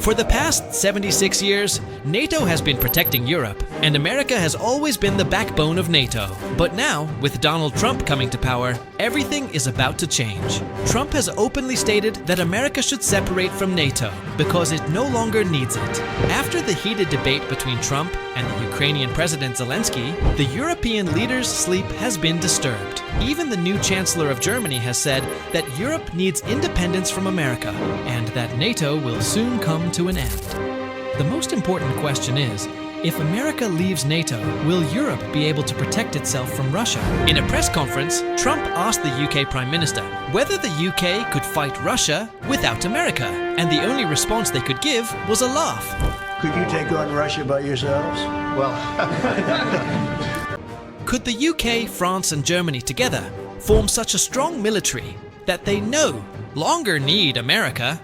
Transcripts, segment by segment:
For the past 76 years, NATO has been protecting Europe, and America has always been the backbone of NATO. But now, with Donald Trump coming to power, everything is about to change. Trump has openly stated that America should separate from NATO because it no longer needs it. After the heated debate between Trump and the Ukrainian President Zelensky, the European leaders' sleep has been disturbed. Even the new Chancellor of Germany has said that Europe needs independence from America and that NATO will soon come to an end. The most important question is, if America leaves NATO, will Europe be able to protect itself from Russia? In a press conference, Trump asked the UK Prime Minister whether the UK could fight Russia without America, and the only response they could give was a laugh. Could you take on Russia by yourselves? Well, Could the UK, France and Germany together form such a strong military that they no longer need America?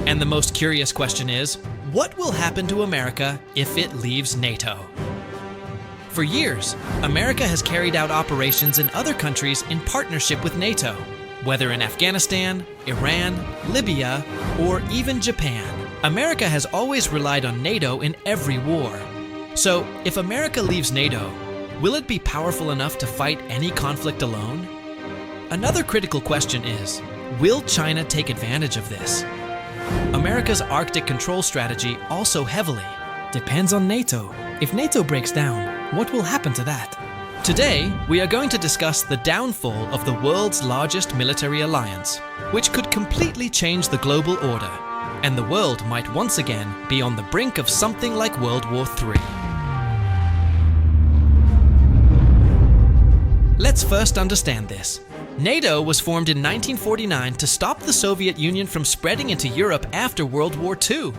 And the most curious question is, what will happen to America if it leaves NATO? For years, America has carried out operations in other countries in partnership with NATO, whether in Afghanistan, Iran, Libya, or even Japan. America has always relied on NATO in every war. So, if America leaves NATO, will it be powerful enough to fight any conflict alone? Another critical question is, will China take advantage of this? America's Arctic control strategy also heavily depends on NATO. If NATO breaks down, what will happen to that? Today, we are going to discuss the downfall of the world's largest military alliance, which could completely change the global order, and the world might once again be on the brink of something like World War III. Let's first understand this. NATO was formed in 1949 to stop the Soviet Union from spreading into Europe after World War II.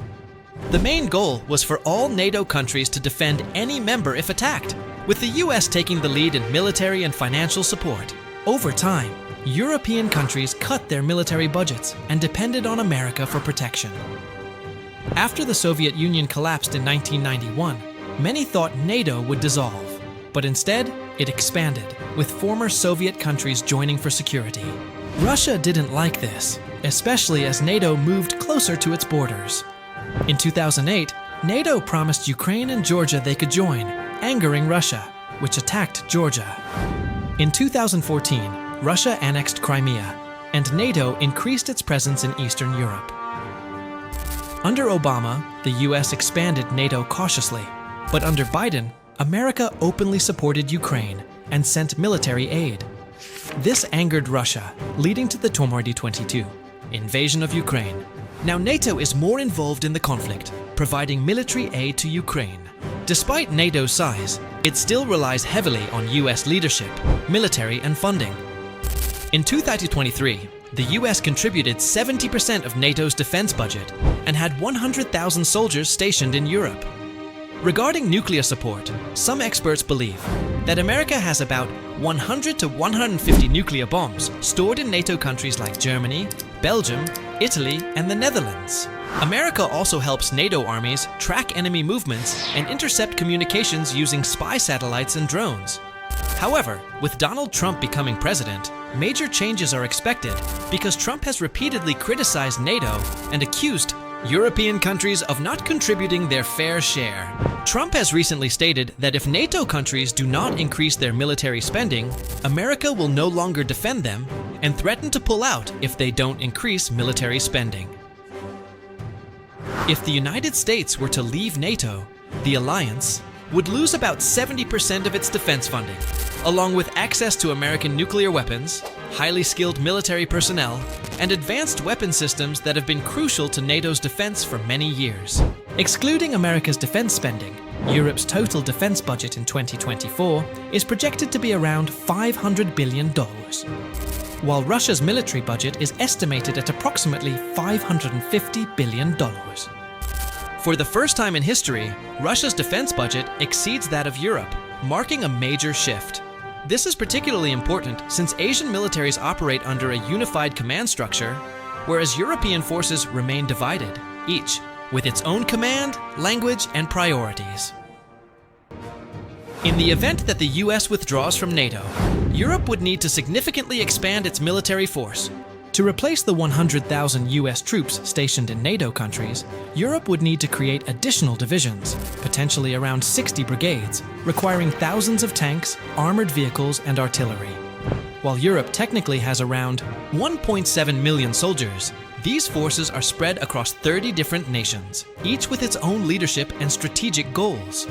The main goal was for all NATO countries to defend any member if attacked, with the US taking the lead in military and financial support. Over time, European countries cut their military budgets and depended on America for protection. After the Soviet Union collapsed in 1991, many thought NATO would dissolve, but instead, it expanded, with former Soviet countries joining for security. Russia didn't like this, especially as NATO moved closer to its borders. In 2008, NATO promised Ukraine and Georgia they could join, angering Russia, which attacked Georgia. In 2014, Russia annexed Crimea, and NATO increased its presence in Eastern Europe. Under Obama, the US expanded NATO cautiously, but under Biden, America openly supported Ukraine and sent military aid. This angered Russia, leading to the 2022 invasion of Ukraine. Now NATO is more involved in the conflict, providing military aid to Ukraine. Despite NATO's size, it still relies heavily on US leadership, military and funding. In 2023, the US contributed 70% of NATO's defense budget and had 100,000 soldiers stationed in Europe. Regarding nuclear support, some experts believe that America has about 100 to 150 nuclear bombs stored in NATO countries like Germany, Belgium, Italy, and the Netherlands. America also helps NATO armies track enemy movements and intercept communications using spy satellites and drones. However, with Donald Trump becoming president, major changes are expected because Trump has repeatedly criticized NATO and accused European countries of not contributing their fair share. Trump has recently stated that if NATO countries do not increase their military spending, America will no longer defend them and threaten to pull out if they don't increase military spending. If the United States were to leave NATO, the alliance would lose about 70% of its defense funding, along with access to American nuclear weapons, highly skilled military personnel, and advanced weapon systems that have been crucial to NATO's defense for many years. Excluding America's defense spending, Europe's total defense budget in 2024 is projected to be around $500 billion, while Russia's military budget is estimated at approximately $550 billion. For the first time in history, Russia's defense budget exceeds that of Europe, marking a major shift. This is particularly important since Asian militaries operate under a unified command structure, whereas European forces remain divided, each with its own command, language, and priorities. In the event that the US withdraws from NATO, Europe would need to significantly expand its military force To replace the 100,000 US troops stationed in NATO countries, Europe would need to create additional divisions, potentially around 60 brigades, requiring thousands of tanks, armored vehicles, and artillery. While Europe technically has around 1.7 million soldiers, these forces are spread across 30 different nations, each with its own leadership and strategic goals.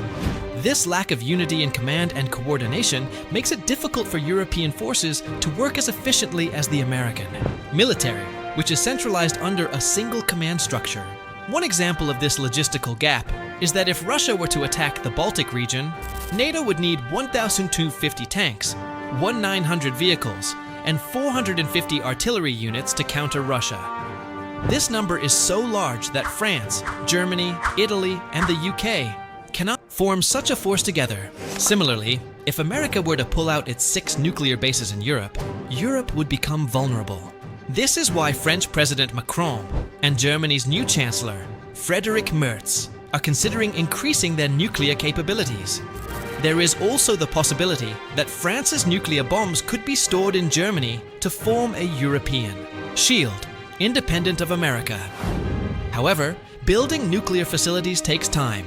This lack of unity in command and coordination makes it difficult for European forces to work as efficiently as the American military, which is centralized under a single command structure. One example of this logistical gap is that if Russia were to attack the Baltic region, NATO would need 1,250 tanks, 1,900 vehicles, and 450 artillery units to counter Russia. This number is so large that France, Germany, Italy, and the UK cannot form such a force together. Similarly, if America were to pull out its 6 nuclear bases in Europe, Europe would become vulnerable. This is why French President Macron and Germany's new Chancellor, Friedrich Merz, are considering increasing their nuclear capabilities. There is also the possibility that France's nuclear bombs could be stored in Germany to form a European shield, independent of America. However, building nuclear facilities takes time,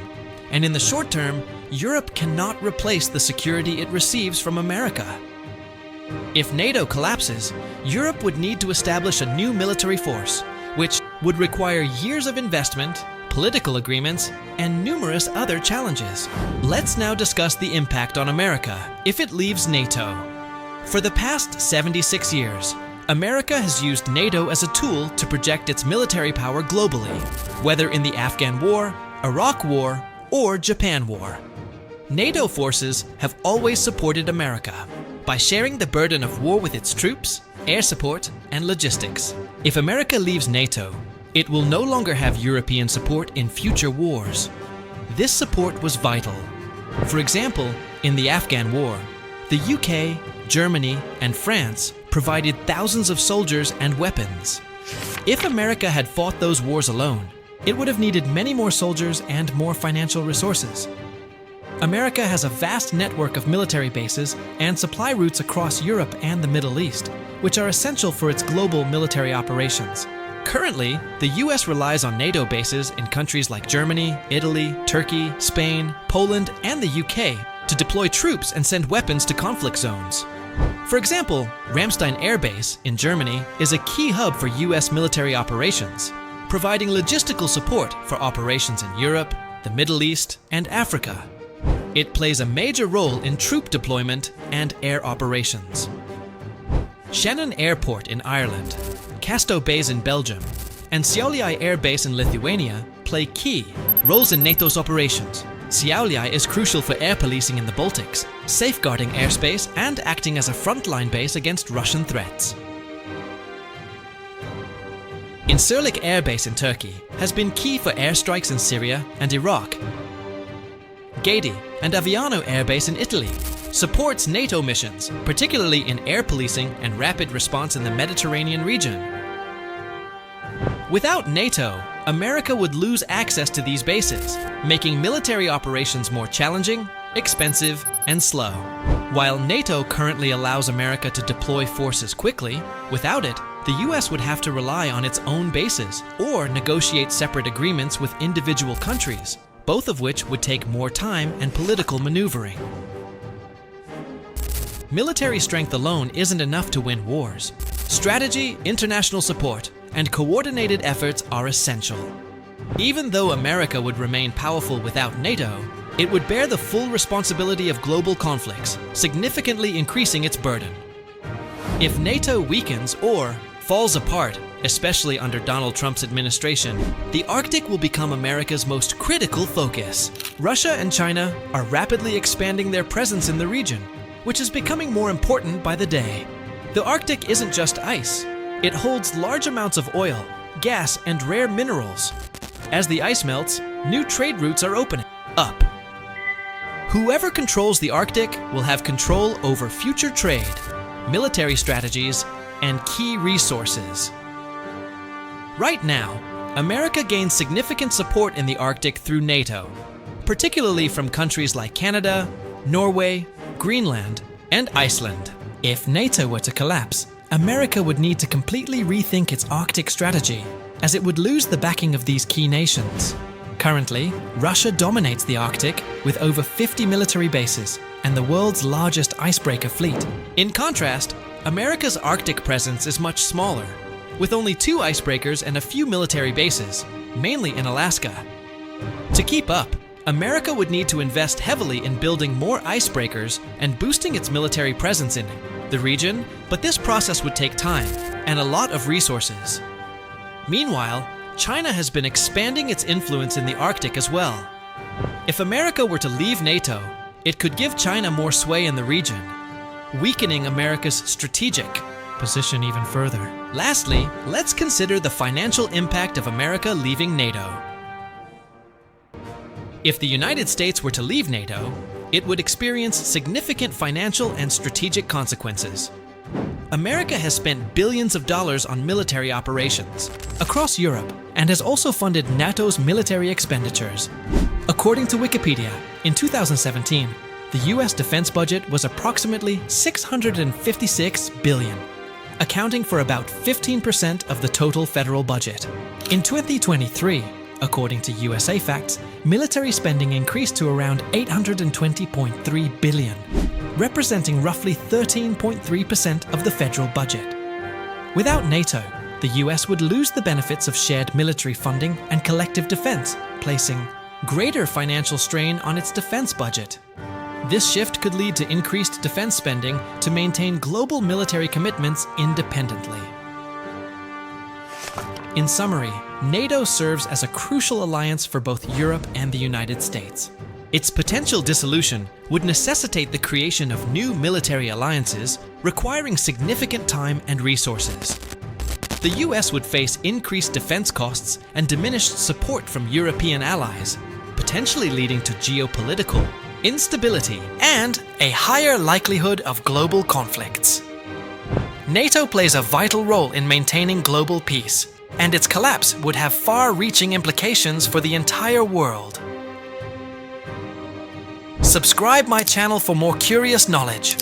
and in the short term, Europe cannot replace the security it receives from America. If NATO collapses, Europe would need to establish a new military force, which would require years of investment, political agreements, and numerous other challenges. Let's now discuss the impact on America if it leaves NATO. For the past 76 years, America has used NATO as a tool to project its military power globally, whether in the Afghan War, Iraq War, or Japan War. NATO forces have always supported America by sharing the burden of war with its troops, air support, and logistics. If America leaves NATO, it will no longer have European support in future wars. This support was vital. For example, in the Afghan War, the UK, Germany, and France provided thousands of soldiers and weapons. If America had fought those wars alone, it would have needed many more soldiers and more financial resources. America has a vast network of military bases and supply routes across Europe and the Middle East, which are essential for its global military operations. Currently, the US relies on NATO bases in countries like Germany, Italy, Turkey, Spain, Poland, and the UK to deploy troops and send weapons to conflict zones. For example, Ramstein Air Base in Germany is a key hub for US military operations, providing logistical support for operations in Europe, the Middle East, and Africa. It plays a major role in troop deployment and air operations. Shannon Airport in Ireland, Casto Base in Belgium, and Šiauliai Air Base in Lithuania play key roles in NATO's operations. Šiauliai is crucial for air policing in the Baltics, safeguarding airspace and acting as a frontline base against Russian threats. Incirlik Air Base in Turkey has been key for airstrikes in Syria and Iraq. Gedi and Aviano Air Base in Italy supports NATO missions, particularly in air policing and rapid response in the Mediterranean region. Without NATO, America would lose access to these bases, making military operations more challenging, expensive, and slow. While NATO currently allows America to deploy forces quickly, without it, the US would have to rely on its own bases or negotiate separate agreements with individual countries, both of which would take more time and political maneuvering. Military strength alone isn't enough to win wars. Strategy, international support, and coordinated efforts are essential. Even though America would remain powerful without NATO, it would bear the full responsibility of global conflicts, significantly increasing its burden. If NATO weakens or falls apart, especially under Donald Trump's administration, the Arctic will become America's most critical focus. Russia and China are rapidly expanding their presence in the region, which is becoming more important by the day. The Arctic isn't just ice. It holds large amounts of oil, gas, and rare minerals. As the ice melts, new trade routes are opening up. Whoever controls the Arctic will have control over future trade, military strategies, and key resources. Right now, America gains significant support in the Arctic through NATO, particularly from countries like Canada, Norway, Greenland, and Iceland. If NATO were to collapse, America would need to completely rethink its Arctic strategy, as it would lose the backing of these key nations. Currently, Russia dominates the Arctic with over 50 military bases and the world's largest icebreaker fleet. In contrast, America's Arctic presence is much smaller, with only 2 icebreakers and a few military bases, mainly in Alaska. To keep up, America would need to invest heavily in building more icebreakers and boosting its military presence in the region, but this process would take time and a lot of resources. Meanwhile, China has been expanding its influence in the Arctic as well. If America were to leave NATO, it could give China more sway in the region, weakening America's strategic position even further. Lastly, let's consider the financial impact of America leaving NATO. If the United States were to leave NATO, it would experience significant financial and strategic consequences. America has spent billions of dollars on military operations across Europe and has also funded NATO's military expenditures. According to Wikipedia, in 2017, the US defense budget was approximately $656 billion, accounting for about 15% of the total federal budget. In 2023, according to USA Facts, military spending increased to around $820.3 billion, representing roughly 13.3% of the federal budget. Without NATO, the US would lose the benefits of shared military funding and collective defense, placing greater financial strain on its defense budget. This shift could lead to increased defense spending to maintain global military commitments independently. In summary, NATO serves as a crucial alliance for both Europe and the United States. Its potential dissolution would necessitate the creation of new military alliances, requiring significant time and resources. The US would face increased defense costs and diminished support from European allies, potentially leading to geopolitical instability and a higher likelihood of global conflicts. NATO plays a vital role in maintaining global peace, and its collapse would have far-reaching implications for the entire world. Subscribe my channel for more curious knowledge.